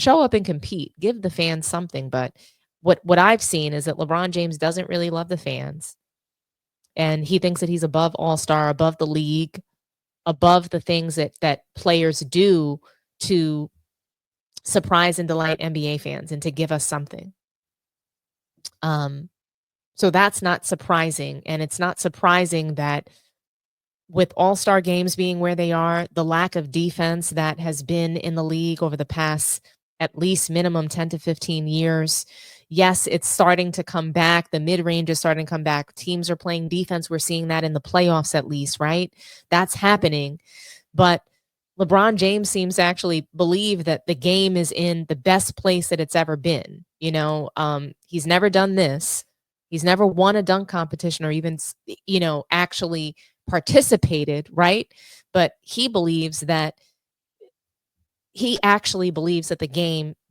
show up and compete, give the fans something. But what I've seen is that LeBron James doesn't really love the fans, and he thinks that he's above all-star, above the league, above the things that players do to surprise and delight NBA fans and to give us something. So that's not surprising, and it's not surprising that with all-star games being where they are, the lack of defense that has been in the league over the past at least minimum 10 to 15 years. Yes, it's starting to come back. The mid-range is starting to come back. Teams are playing defense. We're seeing that in the playoffs at least, right? That's happening. But LeBron James seems to actually believe that the game is in the best place that it's ever been. He's never done this. He's never won a dunk competition or even, actually participated, right? But he actually believes that the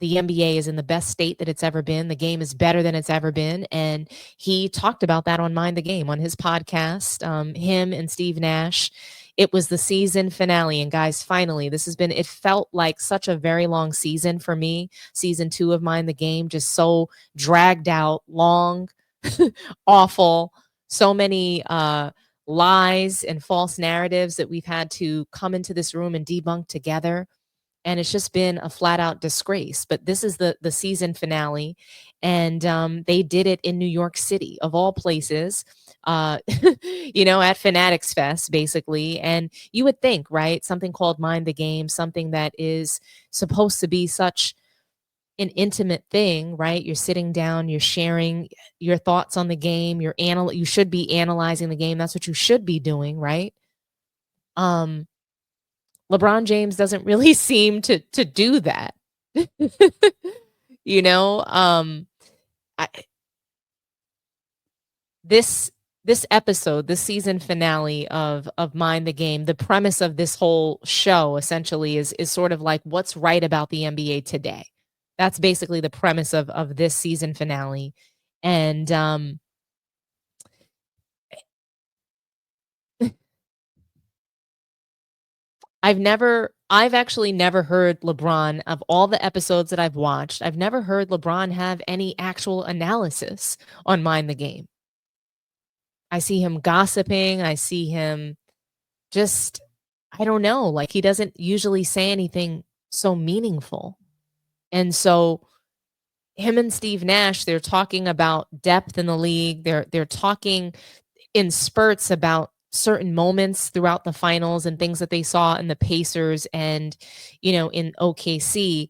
NBA is in the best state that it's ever been. The game is better than it's ever been. And he talked about that on Mind the Game on his podcast, him and Steve Nash. It was the season finale. And guys, finally, it felt like such a very long season for me. Season 2 of Mind the Game, just so dragged out, long, awful, so many lies and false narratives that we've had to come into this room and debunk together. And it's just been a flat out disgrace. But this is the season finale. And they did it in New York City, of all places, at Fanatics Fest, basically. And you would think, right, something called Mind the Game, something that is supposed to be such an intimate thing, right? You're sitting down, you're sharing your thoughts on the game, you should be analyzing the game. That's what you should be doing, right? LeBron James doesn't really seem to do that. This episode, this season finale of Mind the Game, the premise of this whole show essentially is sort of like what's right about the NBA today. That's basically the premise of this season finale. And I've actually never heard LeBron, of all the episodes that I've watched, I've never heard LeBron have any actual analysis on Mind the Game. I see him gossiping. I see him just, I don't know, like he doesn't usually say anything so meaningful. And so him and Steve Nash, they're talking about depth in the league. They're talking in spurts about certain moments throughout the finals and things that they saw in the Pacers and, in OKC.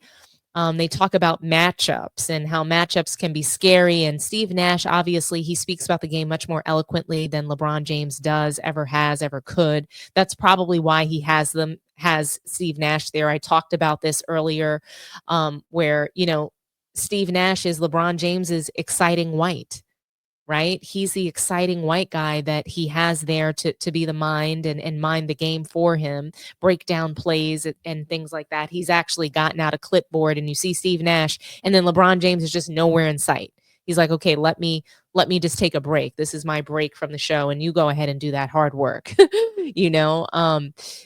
They talk about matchups and how matchups can be scary. And Steve Nash, obviously, he speaks about the game much more eloquently than LeBron James does, ever has, ever could. That's probably why he has Steve Nash there. I talked about this earlier, where, Steve Nash is LeBron James's exciting white, right? He's the exciting white guy that he has there to be the mind and mind the game for him, break down plays and things like that. He's actually gotten out a clipboard and you see Steve Nash, and then LeBron James is just nowhere in sight. He's like, okay, let me just take a break. This is my break from the show, and you go ahead and do that hard work,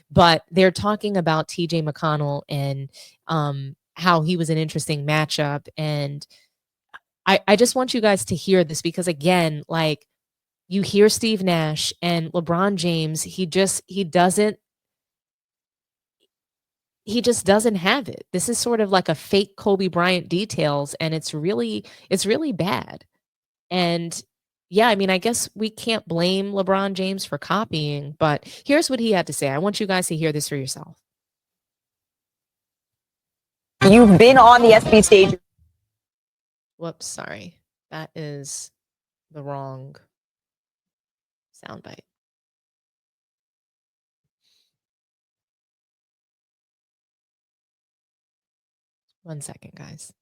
But they're talking about Tj McConnell and how he was an interesting matchup. And I just want you guys to hear this because, again, like you hear Steve Nash and LeBron James, he just doesn't have it. This is sort of like a fake Kobe Bryant details, and it's really bad. And yeah, I mean, I guess we can't blame LeBron James for copying, but here's what he had to say. I want you guys to hear this for yourself. You've been on the SB stage. Whoops, sorry. That is the wrong soundbite. One second, guys.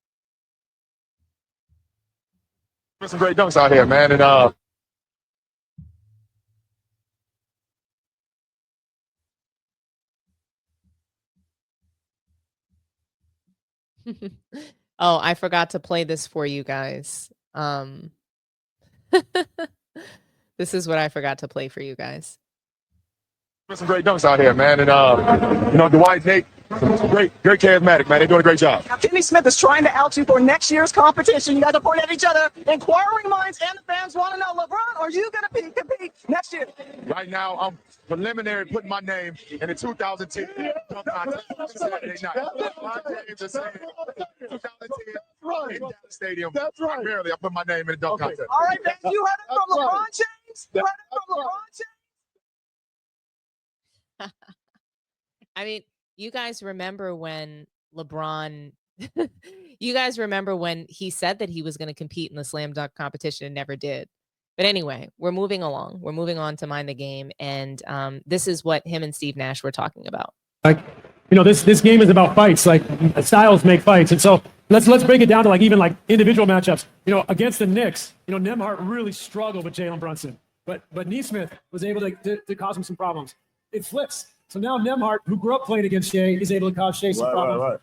There's some great dunks out here, man. And Oh, I forgot to play this for you guys. This is what I forgot to play for you guys. there's some great dunks out here, man. And Dwight Tate, Great charismatic, man. They're doing a great job. Now, Kenny Smith is trying to out you for next year's competition. You guys are pointing at each other. Inquiring minds and the fans want to know, LeBron, are you going to compete next year? Right now, I'm preliminary putting my name in the 2010 dunk contest Saturday night. LeBron James is saying 2010 in Dallas Stadium. That's right. Primarily, I put my name in the dunk contest. All right, fans, you heard it from LeBron James. You heard it from LeBron James. I mean, you guys remember when LeBron, you guys remember when he said that he was going to compete in the slam dunk competition and never did. But anyway, we're moving along. We're moving on to Mind the Game. And this is what him and Steve Nash were talking about. Like, you know, this game is about fights. Like, styles make fights. And so let's break it down to like even like individual matchups. You know, against the Knicks, you know, Nembhard really struggled with Jalen Brunson. But Nesmith was able to cause him some problems. It flips. So now Nembhard, who grew up playing against Shea, is able to cause Shea some problems. Right.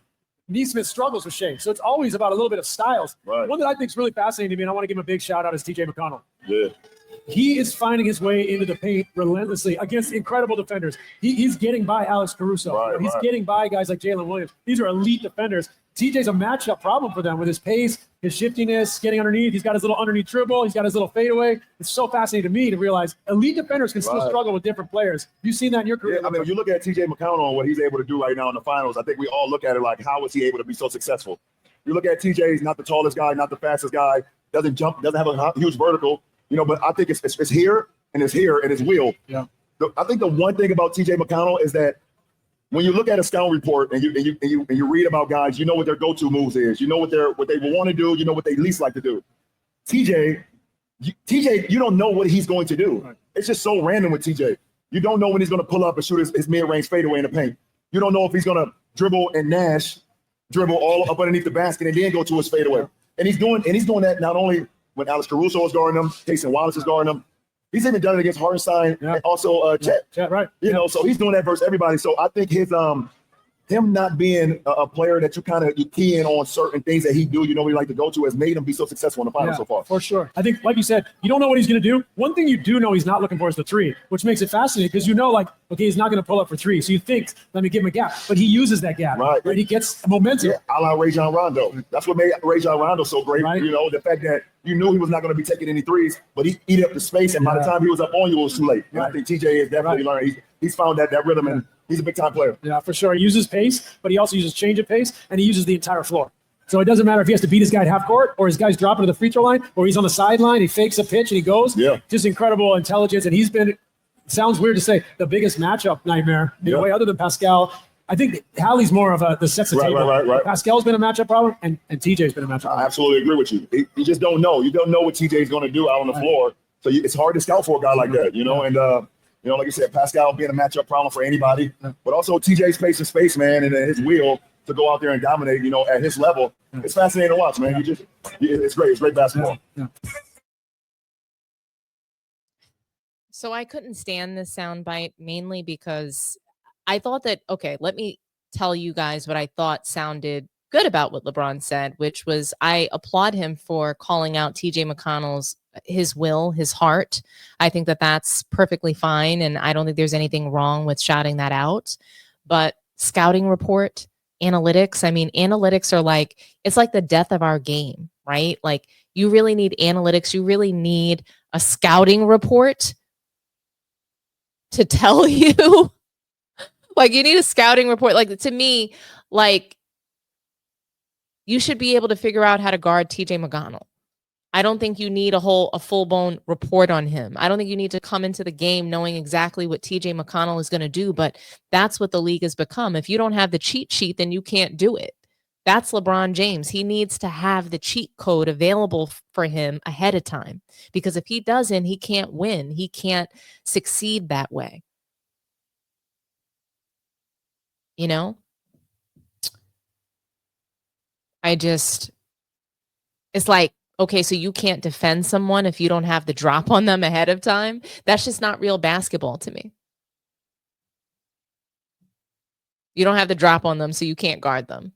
Nesmith struggles with Shea. So it's always about a little bit of styles. Right. One that I think is really fascinating to me, and I want to give him a big shout out, is Tj McConnell. Yeah. He is finding his way into the paint relentlessly against incredible defenders. He's getting by Alex Caruso. Right, he's getting by guys like Jalen Williams. These are elite defenders. TJ's a matchup problem for them with his pace, his shiftiness, getting underneath. He's got his little underneath dribble. He's got his little fadeaway. It's so fascinating to me to realize elite defenders can still struggle with different players. You've seen that in your career. Yeah, I mean, when you look at TJ McConnell and what he's able to do right now in the finals, I think we all look at it like, how is he able to be so successful? You look at TJ, he's not the tallest guy, not the fastest guy, doesn't jump, doesn't have a huge vertical, you know, but I think it's here and it's here and it's wheel. Yeah. I think the one thing about TJ McConnell is that when you look at a scouting report and you read about guys, you know what their go-to moves is. You know what they will want to do. You know what they least like to do. TJ, you don't know what he's going to do. Right. It's just so random with TJ. You don't know when he's going to pull up and shoot his mid-range fadeaway in the paint. You don't know if he's going to dribble all up underneath the basket and then go to his fadeaway. And he's doing that not only when Alex Caruso is guarding him, Taysom Wallace is guarding him. He's even done it against Hartenstein and also Chet. Chet, right. You know, so he's doing that versus everybody. So I think him not being a player that you key in on certain things that he do, you know, we like to go to, has made him be so successful in the finals so far. For sure. I think, like you said, you don't know what he's going to do. One thing you do know he's not looking for is the three, which makes it fascinating because you know, like, okay, he's not going to pull up for three. So you think, let me give him a gap. But he uses that gap. Right. He gets momentum. Yeah, a la Rajon Rondo. That's what made Rajon Rondo so great. Right. You know, the fact that you knew he was not going to be taking any threes, but he eat up the space, and by the time he was up on you, it was too late. And I think TJ is definitely learning. He's found that rhythm, and he's a big-time player. Yeah, for sure. He uses pace, but he also uses change of pace, and he uses the entire floor. So it doesn't matter if he has to beat his guy at half court, or his guy's dropping to the free throw line, or he's on the sideline, he fakes a pitch, and he goes. Yeah. Just incredible intelligence, and he's been, sounds weird to say, the biggest matchup nightmare in a way other than Pascal. I think Hallie's more of the sets the table. Right. Pascal's been a matchup problem, and TJ's been a matchup problem. I absolutely agree with you. You just don't know. You don't know what TJ's going to do out on the floor. So it's hard to scout for a guy like that, you know. And, you know, like I said, Pascal being a matchup problem for anybody. But also TJ's pace and space, man, and his will to go out there and dominate, you know, at his level. It's fascinating to watch, man. It's great. It's great basketball. Yeah. So I couldn't stand this soundbite mainly because I thought that, okay, let me tell you guys what I thought sounded good about what LeBron said, which was I applaud him for calling out TJ McConnell's his will, his heart. I think that that's perfectly fine. And I don't think there's anything wrong with shouting that out. But scouting report, analytics, I mean, analytics are like, it's like the death of our game, right? Like you really need analytics. You really need a scouting report to tell you. Like you need a scouting report. Like to me, like you should be able to figure out how to guard TJ McConnell. I don't think you need a full-blown report on him. I don't think you need to come into the game knowing exactly what TJ McConnell is going to do, but that's what the league has become. If you don't have the cheat sheet, then you can't do it. That's LeBron James. He needs to have the cheat code available for him ahead of time, because if he doesn't, he can't win. He can't succeed that way. You know, it's like, okay, so you can't defend someone if you don't have the drop on them ahead of time. That's just not real basketball to me. You don't have the drop on them, so you can't guard them.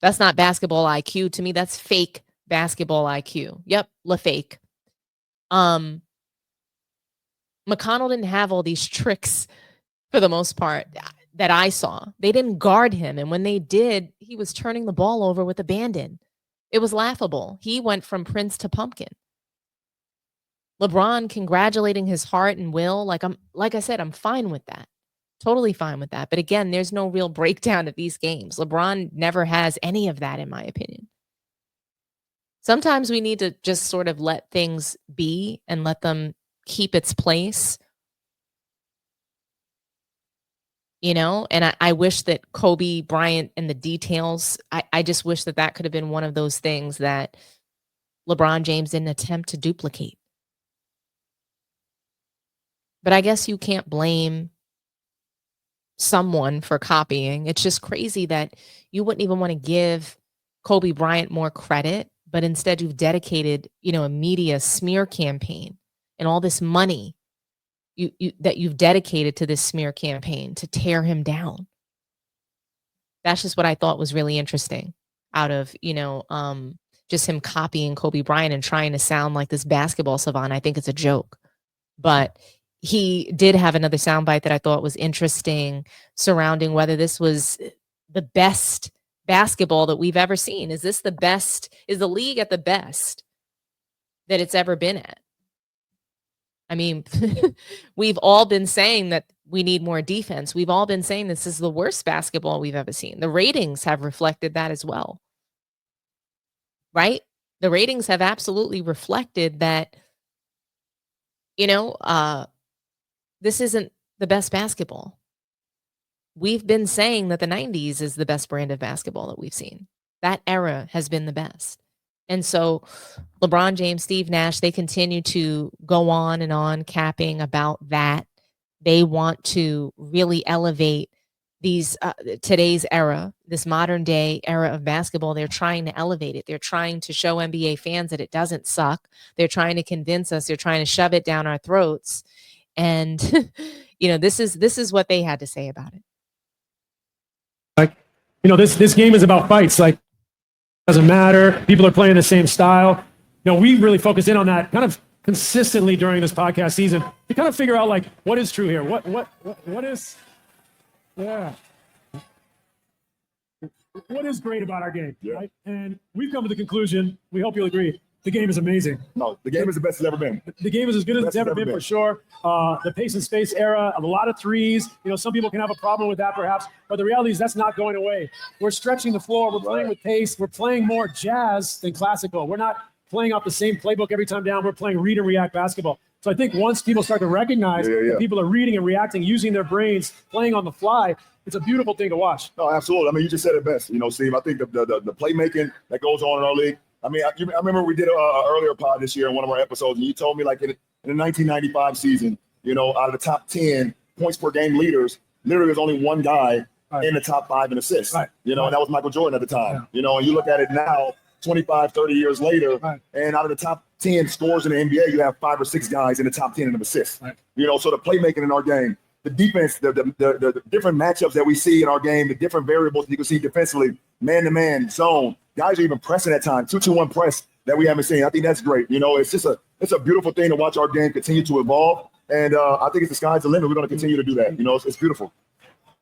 That's not basketball IQ to me. That's fake basketball IQ. Yep, fake. McConnell didn't have all these tricks for the most part. that I saw. They didn't guard him. And when they did, he was turning the ball over with abandon. It was laughable. He went from Prince to Pumpkin. LeBron congratulating his heart and will. Like I said, I'm fine with that. Totally fine with that. But again, there's no real breakdown of these games. LeBron never has any of that, in my opinion. Sometimes we need to just sort of let things be and let them keep its place. You know, and I wish that Kobe Bryant and the details, I just wish that that could have been one of those things that LeBron James didn't attempt to duplicate. But I guess you can't blame someone for copying. It's just crazy that you wouldn't even want to give Kobe Bryant more credit, but instead you've dedicated, you know, a media smear campaign and all this money that you've dedicated to this smear campaign to tear him down. That's just what I thought was really interesting out of, you know, just him copying Kobe Bryant and trying to sound like this basketball savant. I think it's a joke. But he did have another soundbite that I thought was interesting surrounding whether this was the best basketball that we've ever seen. Is this the best? Is the league at the best that it's ever been at? I mean, we've all been saying that we need more defense. We've all been saying this is the worst basketball we've ever seen. The ratings have reflected that as well. Right? The ratings have absolutely reflected that, you know, this isn't the best basketball. We've been saying that the 90s is the best brand of basketball that we've seen. That era has been the best. And so LeBron James, Steve Nash, they continue to go on and on capping about that. They want to really elevate these today's era, this modern day era of basketball. They're trying to elevate it. They're trying to show NBA fans that it doesn't suck. They're trying to convince us. They're trying to shove it down our throats. And, you know, this is what they had to say about it. Like, you know, this game is about fights. Like, doesn't matter. People are playing the same style. You know, we really focused in on that kind of consistently during this podcast season to kind of figure out, like, what is true here? What is, yeah. What is great about our game, right? And we've come to the conclusion, we hope you'll agree, the game is amazing. No, the game is the best it's ever been. The game is as good as it's ever been for sure. The pace and space era, a lot of threes. You know, some people can have a problem with that perhaps, but the reality is that's not going away. We're stretching the floor. We're playing with pace. We're playing more jazz than classical. We're not playing off the same playbook every time down. We're playing read and react basketball. So I think once people start to recognize that people are reading and reacting, using their brains, playing on the fly, it's a beautiful thing to watch. No, absolutely. I mean, you just said it best. You know, Steve, I think the playmaking that goes on in our league. I mean, I remember we did an earlier pod this year in one of our episodes, and you told me, like, in the 1995 season, you know, out of the top 10 points per game leaders, literally there's only one guy in the top 5 in assists. You know, and that was Michael Jordan at the time. You know, and you look at it now, 25, 30 years later, and out of the top 10 scores in the NBA, you have 5 or 6 guys in the top 10 in assists. You know, so the playmaking in our game, the defense, the different matchups that we see in our game, the different variables you can see defensively, man-to-man, zone. Guys are even pressing at times, 2-2-1 press that we haven't seen. I think that's great. You know, it's a beautiful thing to watch our game continue to evolve. And I think it's the sky's the limit. We're going to continue to do that. You know, it's beautiful.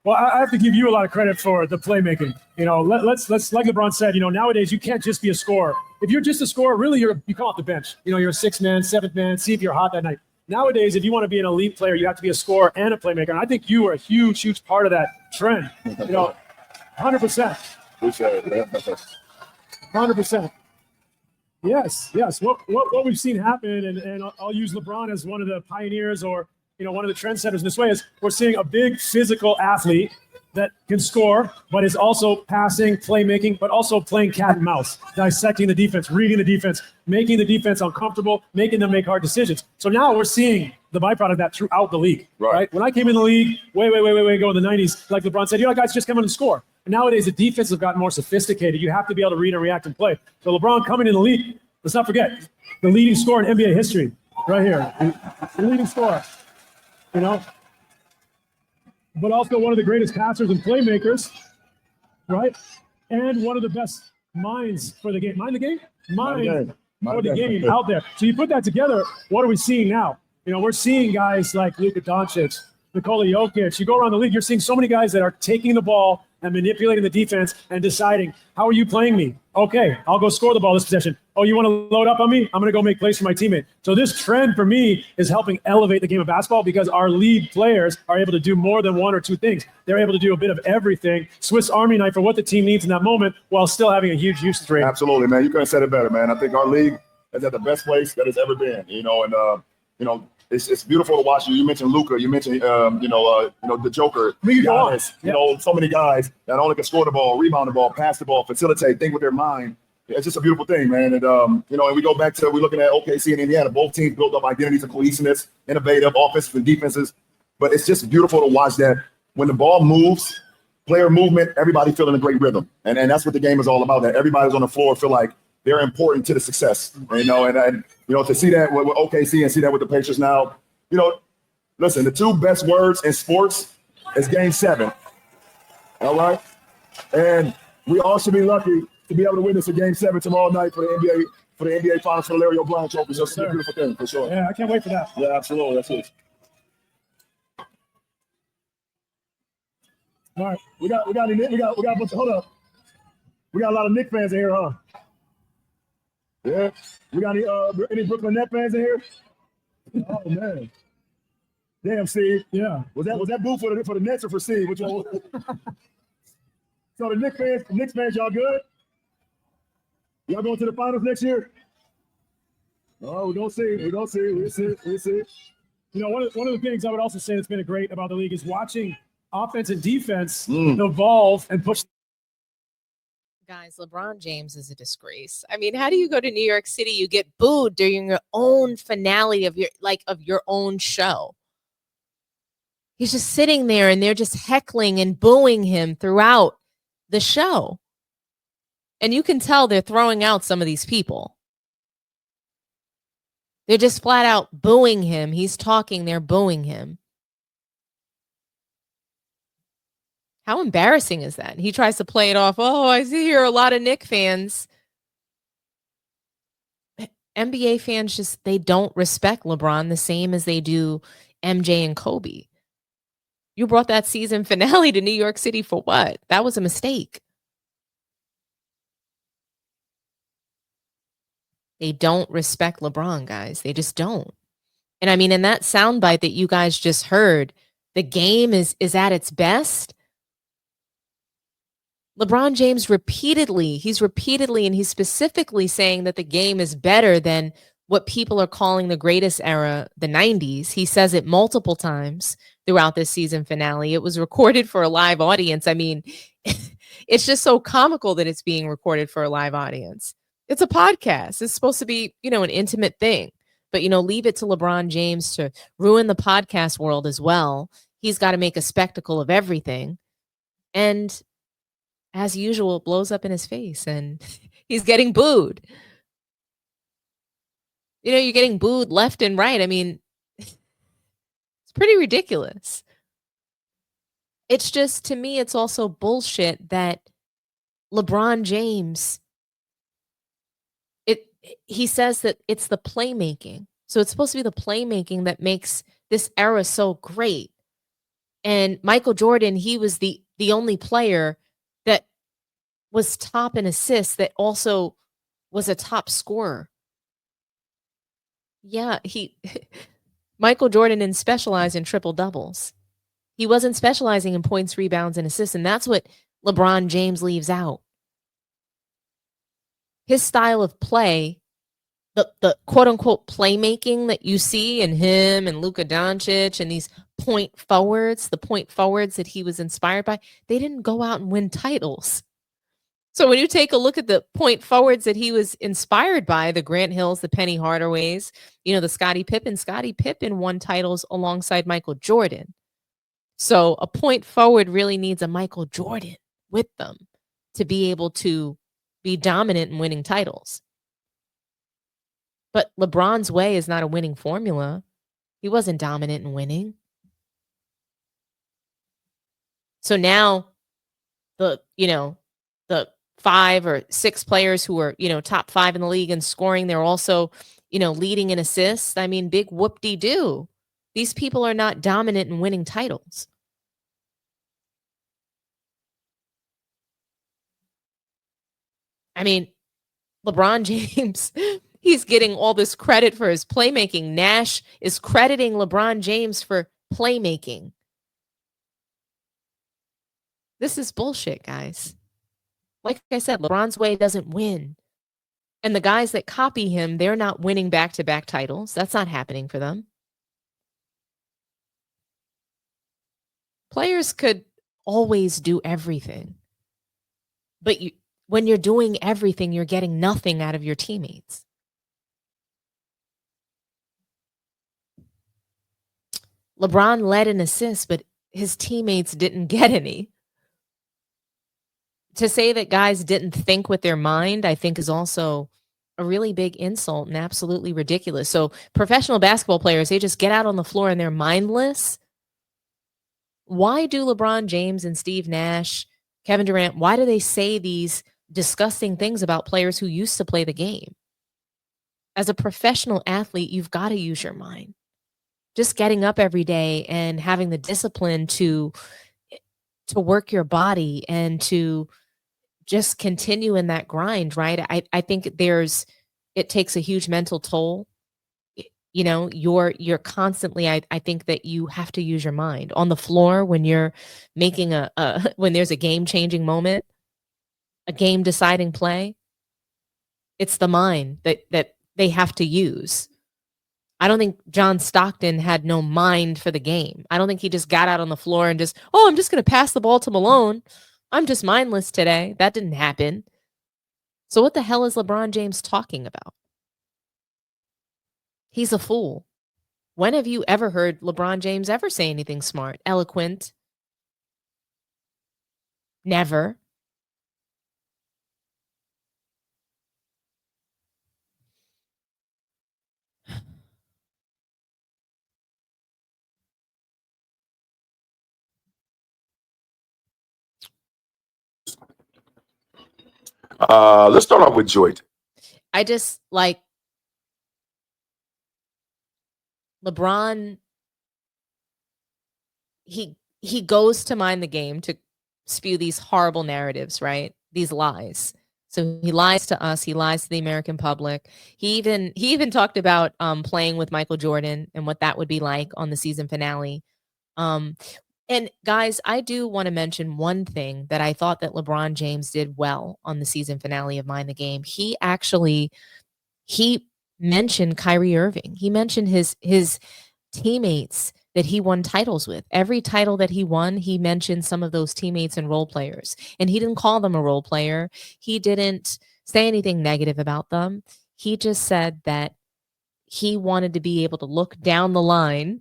Well, I have to give you a lot of credit for the playmaking. You know, let's like LeBron said, you know, nowadays you can't just be a scorer. If you're just a scorer, really you come off the bench. You know, you're a 6th man, 7th man, see if you're hot that night. Nowadays, if you want to be an elite player, you have to be a scorer and a playmaker. And I think you were a huge part of that trend. You know, 100%. 100%. Yes. What we've seen happen, and I'll use LeBron as one of the pioneers or, you know, one of the trendsetters in this way, is we're seeing a big physical athlete that can score, but is also passing, playmaking, but also playing cat and mouse, dissecting the defense, reading the defense, making the defense uncomfortable, making them make hard decisions. So now we're seeing the byproduct of that throughout the league, right? When I came in the league way ago in the 90s, like LeBron said, you know, guys just come in and score. And nowadays, the defense have gotten more sophisticated. You have to be able to read and react and play. So LeBron coming in the league, let's not forget, the leading scorer in NBA history, right here, the leading scorer, you know? But also one of the greatest passers and playmakers, right? And one of the best minds for the game. Mind the game? Mind for the game out there. So you put that together, what are we seeing now? You know, we're seeing guys like Luka Doncic, Nikola Jokic. You go around the league, you're seeing so many guys that are taking the ball and manipulating the defense and deciding, how are you playing me? Okay, I'll go score the ball this possession. Oh, you want to load up on me? I'm going to go make plays for my teammate. So this trend for me is helping elevate the game of basketball because our lead players are able to do more than one or two things. They're able to do a bit of everything, Swiss Army knife for what the team needs in that moment while still having a huge usage rate. Absolutely, man. You couldn't have said it better, man. I think our league is at the best place that it's ever been, and it's beautiful to watch. You mentioned Luka. You mentioned, the Joker. Giannis, so many guys that only can score the ball, rebound the ball, pass the ball, facilitate, think with their mind. It's just a beautiful thing, man. And, and we go back to, we're looking at OKC and Indiana. Both teams built up identities of cohesiveness, innovative offenses and defenses. But it's just beautiful to watch that when the ball moves, player movement, everybody feeling a great rhythm. And that's what the game is all about, that everybody's on the floor feel like they're important to the success, and to see that with OKC and see that with the Pacers now, listen, the two best words in sports is Game 7. All right, and we all should be lucky to be able to witness a Game 7 tomorrow night for the NBA Finals for the Larry O'Brien Trophy. So it's a beautiful thing for sure. Yeah, I can't wait for that. Yeah, absolutely. That's it. All right, we got a bunch of, hold up. We got a lot of Knicks fans in here, huh? Yeah. We got any Brooklyn Net fans in here? Oh man. Damn, Steve. Yeah. Was that boo for the Nets or for Steve? Which one? So the Knicks fans, y'all good? Y'all going to the finals next year? Oh, we don't see. We see. One of the things I would also say that's been great about the league is watching offense and defense evolve and push. Guys, LeBron James is a disgrace. I mean, how do you go to New York City? You get booed during your own finale of your own show. He's just sitting there and they're just heckling and booing him throughout the show. And you can tell they're throwing out some of these people. They're just flat out booing him. He's talking, they're booing him. How embarrassing is that? He tries to play it off. Oh, I see here a lot of Knicks fans. NBA fans they don't respect LeBron the same as they do MJ and Kobe. You brought that season finale to New York City for what? That was a mistake. They don't respect LeBron, guys. They just don't. And I mean, in that soundbite that you guys just heard, the game is at its best. LeBron James he's repeatedly and he's specifically saying that the game is better than what people are calling the greatest era, the 90s. He says it multiple times throughout this season finale. It was recorded for a live audience. I mean, it's just so comical that it's being recorded for a live audience. It's a podcast. It's supposed to be, an intimate thing. But, leave it to LeBron James to ruin the podcast world as well. He's got to make a spectacle of everything. And as usual, it blows up in his face and he's getting booed. You're getting booed left and right. I mean, it's pretty ridiculous. It's just, to me, it's also bullshit that LeBron James, he says that it's the playmaking. So it's supposed to be the playmaking that makes this era so great. And Michael Jordan, he was the only player that was top in assists that also was a top scorer. Yeah, Michael Jordan didn't specialize in triple doubles. He wasn't specializing in points, rebounds, and assists, and that's what LeBron James leaves out. His style of play, the quote-unquote playmaking that you see in him and Luka Doncic and these point forwards, the point forwards that he was inspired by, they didn't go out and win titles. So when you take a look at the point forwards that he was inspired by, the Grant Hills, the Penny Hardaways, the Scottie Pippen won titles alongside Michael Jordan. So a point forward really needs a Michael Jordan with them to be able to be dominant in winning titles. But LeBron's way is not a winning formula. He wasn't dominant in winning. So now the 5 or 6 players who are, top 5 in the league and scoring, they're also, leading in assists. I mean, big whoop-de-doo. These people are not dominant in winning titles. I mean, LeBron James, he's getting all this credit for his playmaking. Nash is crediting LeBron James for playmaking. This is bullshit, guys. Like I said, LeBron's way doesn't win. And the guys that copy him, they're not winning back-to-back titles. That's not happening for them. Players could always do everything. But when you're doing everything, you're getting nothing out of your teammates. LeBron led an assist, but his teammates didn't get any. To say that guys didn't think with their mind, I think is also a really big insult and absolutely ridiculous. So professional basketball players, they just get out on the floor and they're mindless. Why do LeBron James and Steve Nash, Kevin Durant, why do they say these disgusting things about players who used to play the game? As a professional athlete, you've got to use your mind. Just getting up every day and having the discipline to work your body and to just continue in that grind, right? I think it takes a huge mental toll. You know, you're constantly, I think that you have to use your mind on the floor when you're making when there's a game-changing moment, a game-deciding play. It's the mind that they have to use. I don't think John Stockton had no mind for the game. I don't think he just got out on the floor and just, I'm just going to pass the ball to Malone. I'm just mindless today. That didn't happen. So what the hell is LeBron James talking about? He's a fool. When have you ever heard LeBron James ever say anything smart, eloquent? Never. Let's start off with Joy. I just like LeBron. He goes to mind the game to spew these horrible narratives, right? These lies. So he lies to us. He lies to the American public. He even talked about playing with Michael Jordan and what that would be like on the season finale. And guys, I do want to mention one thing that I thought that LeBron James did well on the season finale of Mind the Game. He mentioned Kyrie Irving. He mentioned his teammates that he won titles with. Every title that he won, he mentioned some of those teammates and role players. And he didn't call them a role player. He didn't say anything negative about them. He just said that he wanted to be able to look down the line.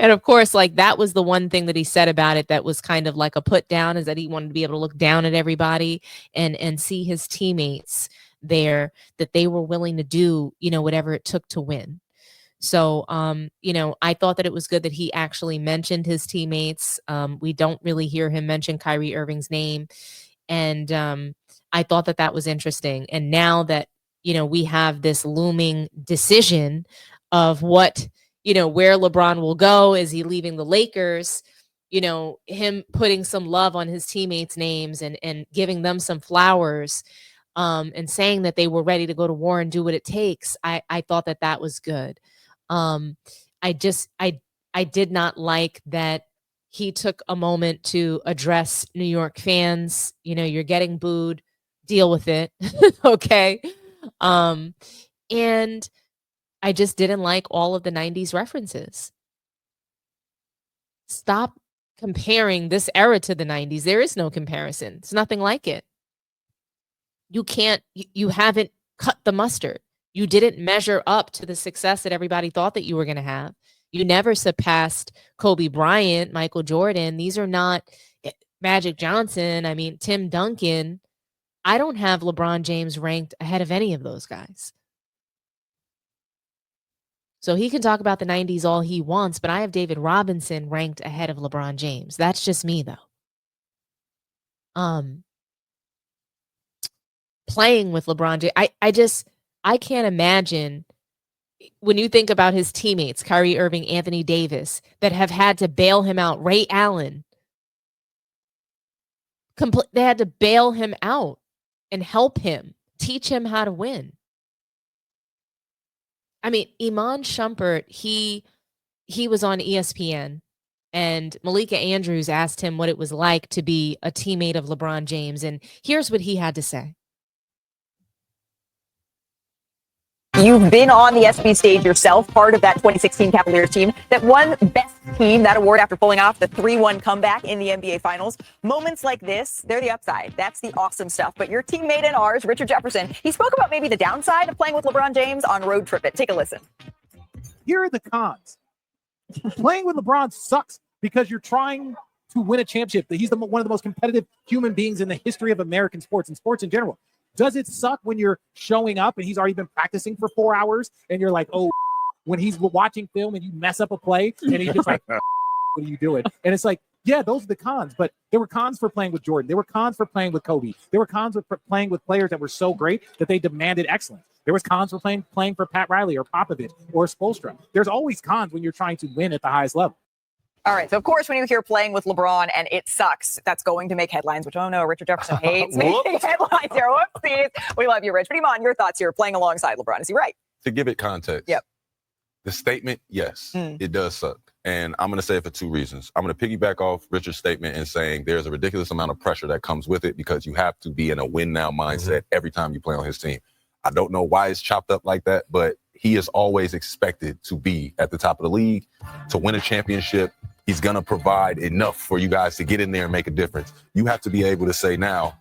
And of course, like that was the one thing that he said about it that was kind of like a put down, is that he wanted to be able to look down at everybody and see his teammates there, that they were willing to do, whatever it took to win. So, I thought that it was good that he actually mentioned his teammates. We don't really hear him mention Kyrie Irving's name. And I thought that that was interesting. And now that, we have this looming decision of what, where LeBron will go. Is he leaving the Lakers? Him putting some love on his teammates' names and giving them some flowers, and saying that they were ready to go to war and do what it takes. I thought that that was good. I did not like that he took a moment to address New York fans. You're getting booed, deal with it. Okay. And I just didn't like all of the 90s references. Stop comparing this era to the 90s. There is no comparison. It's nothing like it. You haven't cut the mustard. You didn't measure up to the success that everybody thought that you were going to have. You never surpassed Kobe Bryant, Michael Jordan. These are not Magic Johnson. I mean, Tim Duncan. I don't have LeBron James ranked ahead of any of those guys. So he can talk about the 90s all he wants, but I have David Robinson ranked ahead of LeBron James. That's just me, though. Playing with LeBron James, I can't imagine when you think about his teammates, Kyrie Irving, Anthony Davis, that have had to bail him out, Ray Allen, they had to bail him out and help him, teach him how to win. I mean, Iman Shumpert, he was on ESPN, and Malika Andrews asked him what it was like to be a teammate of LeBron James, and here's what he had to say. You've been on the SB stage yourself, part of that 2016 Cavaliers team that won Best Team, that award after pulling off the 3-1 comeback in the NBA Finals. Moments like this, they're the upside. That's the awesome stuff. But your teammate and ours, Richard Jefferson, he spoke about maybe the downside of playing with LeBron James on Road Trip It. Take a listen. Here are the cons. Playing with LeBron sucks because you're trying to win a championship. He's one of the most competitive human beings in the history of American sports and sports in general. Does it suck when you're showing up and he's already been practicing for 4 hours and you're like, oh, when he's watching film and you mess up a play and he's just like, what are you doing? And it's like, yeah, those are the cons. But there were cons for playing with Jordan. There were cons for playing with Kobe. There were cons for playing with players that were so great that they demanded excellence. There was cons for playing for Pat Riley or Popovich or Spoelstra. There's always cons when you're trying to win at the highest level. All right. So, of course, when you hear playing with LeBron and it sucks, that's going to make headlines, which, oh, no, Richard Jefferson hates making headlines here. Whoopsies. We love you, Rich. But Iman, your thoughts here, playing alongside LeBron. Is he right? To give it context. Yep. The statement, yes, it does suck. And I'm going to say it for two reasons. I'm going to piggyback off Richard's statement and saying there's a ridiculous amount of pressure that comes with it because you have to be in a win-now mindset every time you play on his team. I don't know why it's chopped up like that, but he is always expected to be at the top of the league, to win a championship. He's going to provide enough for you guys to get in there and make a difference. You have to be able to say now,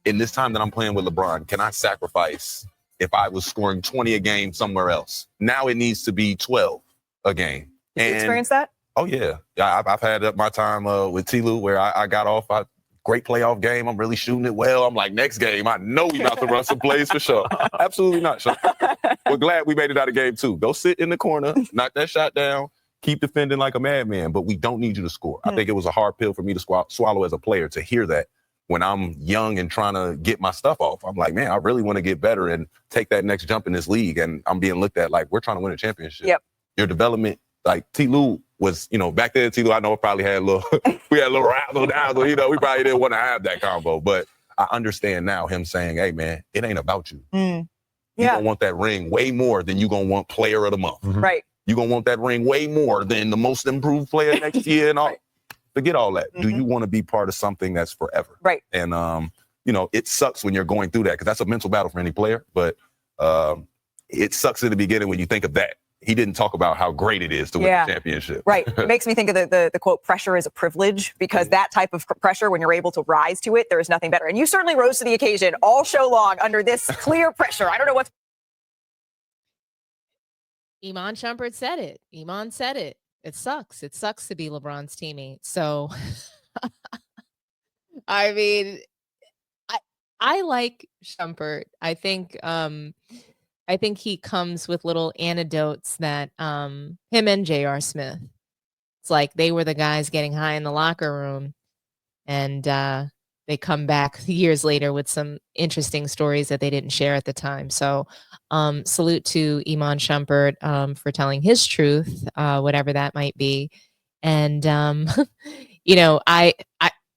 in this time that I'm playing with LeBron, can I sacrifice if I was scoring 20 a game somewhere else? Now it needs to be 12 a game. Did you experience that? Oh, yeah. I've had my time with T-Lou where I got off. Great playoff game. I'm really shooting it well. I'm like, next game, I know we about to run some plays for sure. Absolutely not, Sean. We're glad we made it out of game two. Go sit in the corner, knock that shot down, keep defending like a madman, but we don't need you to score. I think it was a hard pill for me to swallow as a player to hear that when I'm young and trying to get my stuff off. I'm like, man, I really want to get better and take that next jump in this league. And I'm being looked at like we're trying to win a championship. Yep. Your development, like T-Lou was, back then T-Lou, I know probably had a little, we had a little razzle dazzle, we probably didn't want to have that combo. But I understand now him saying, hey, man, it ain't about you. You're going to want that ring way more than you're going to want player of the month. Right. You're going to want that ring way more than the most improved player next year and all. Forget all that. Do you want to be part of something that's forever? Right. And, it sucks when you're going through that because that's a mental battle for any player. But it sucks in the beginning when you think of that. He didn't talk about how great it is to win the championship. Right. It makes me think of the quote, pressure is a privilege, because that type of pressure, when you're able to rise to it, there is nothing better. And you certainly rose to the occasion all show long under this clear pressure. I don't know what's. Iman Shumpert said it. Iman said it. It sucks. It sucks to be LeBron's teammate. So, I mean, I like Shumpert. I think he comes with little anecdotes that him and J.R. Smith. It's like they were the guys getting high in the locker room, and they come back years later with some interesting stories that they didn't share at the time. So salute to Iman Shumpert for telling his truth, whatever that might be. And,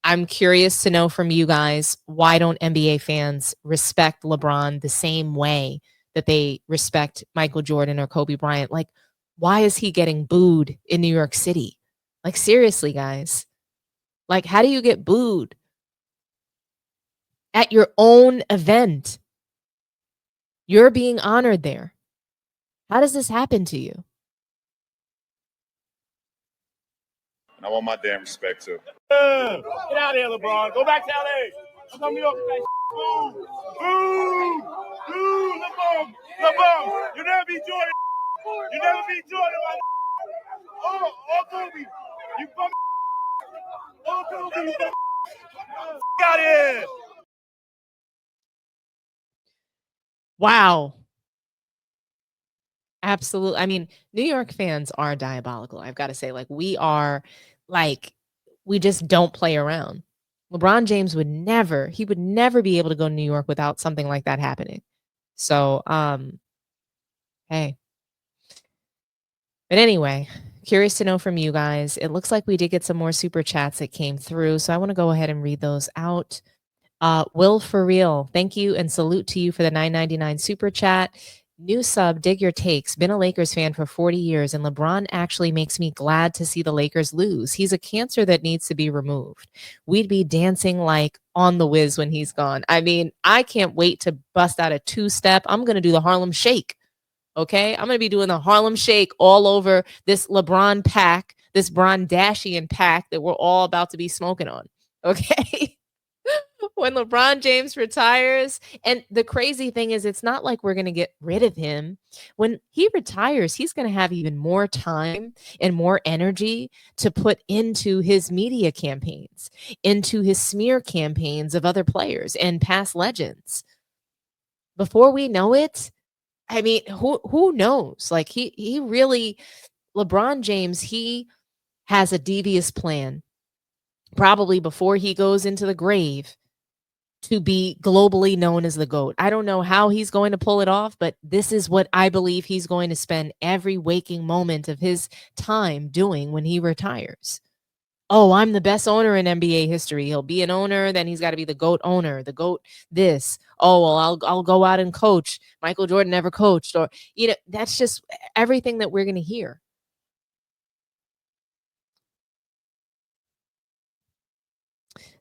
I'm curious to know from you guys, why don't NBA fans respect LeBron the same way that they respect Michael Jordan or Kobe Bryant? Like, why is he getting booed in New York City? Like, seriously, guys. Like, how do you get booed at your own event? You're being honored there. How does this happen to you? And I want my damn respect too. Get out of here, LeBron. Go back to LA. Come to New York with that boo. Boo. Boo. LeBron. LeBron. You never beat Jordan. You never beat Jordan, my Oh, Kobe. You bum. Oh, Kobe. You bum. Get out of here. Wow. Absolutely. I mean, New York fans are diabolical. I've got to say, we just don't play around. LeBron James would never be able to go to New York without something like that happening. So, hey, But anyway, curious to know from you guys. It looks like we did get some more super chats that came through, so I want to go ahead and read those out. Will for real, thank you and salute to you for the $9.99 super chat. New sub, dig your takes. Been a Lakers fan for 40 years, and LeBron actually makes me glad to see the Lakers lose. He's a cancer that needs to be removed. We'd be dancing like on the whiz when he's gone. I mean, I can't wait to bust out a two-step. I'm going to do the Harlem Shake. Okay, I'm going to be doing the Harlem Shake all over this LeBron pack, this Brondashian pack that we're all about to be smoking on. Okay. When LeBron James retires. And the crazy thing is, it's not like we're going to get rid of him. When he retires, he's going to have even more time and more energy to put into his media campaigns, into his smear campaigns of other players and past legends. Before we know it, I mean, who knows? Like he really, LeBron James, he has a devious plan, probably before he goes into the grave, to be globally known as the GOAT. I don't know how he's going to pull it off, but this is what I believe he's going to spend every waking moment of his time doing when he retires. Oh, I'm the best owner in NBA history. He'll be an owner, then he's got to be the GOAT owner, the GOAT this. Oh, well, I'll go out and coach. Michael Jordan never coached. Or, that's just everything that we're going to hear.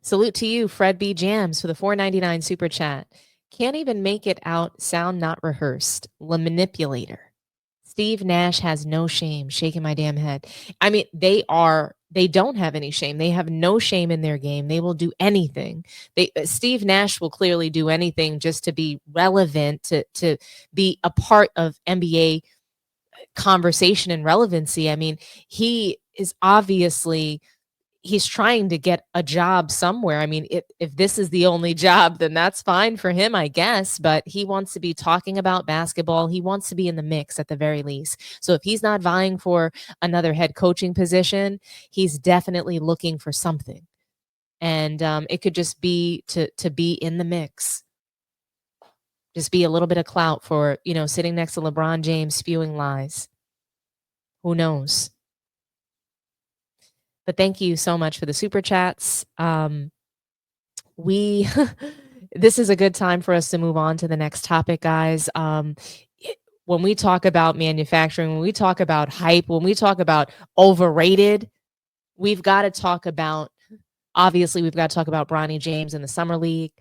Salute to you, Fred B. Jams, for the $4.99 super chat. Can't even make it out. Sound not rehearsed. The manipulator. Steve Nash has no shame. Shaking my damn head. I mean, they don't have any shame. They have no shame in their game. They will do anything. Steve Nash will clearly do anything just to be relevant, to be a part of NBA conversation and relevancy. I mean, he is obviously, he's trying to get a job somewhere. I mean, if this is the only job, then that's fine for him, I guess. But he wants to be talking about basketball. He wants to be in the mix at the very least. So if he's not vying for another head coaching position, he's definitely looking for something. And it could just be to be in the mix. Just be a little bit of clout for, sitting next to LeBron James spewing lies. Who knows? But thank you so much for the super chats. This is a good time for us to move on to the next topic, guys. When we talk about manufacturing, when we talk about hype, when we talk about overrated, we've got to talk about, obviously, we've got to talk about Bronny James in the Summer League.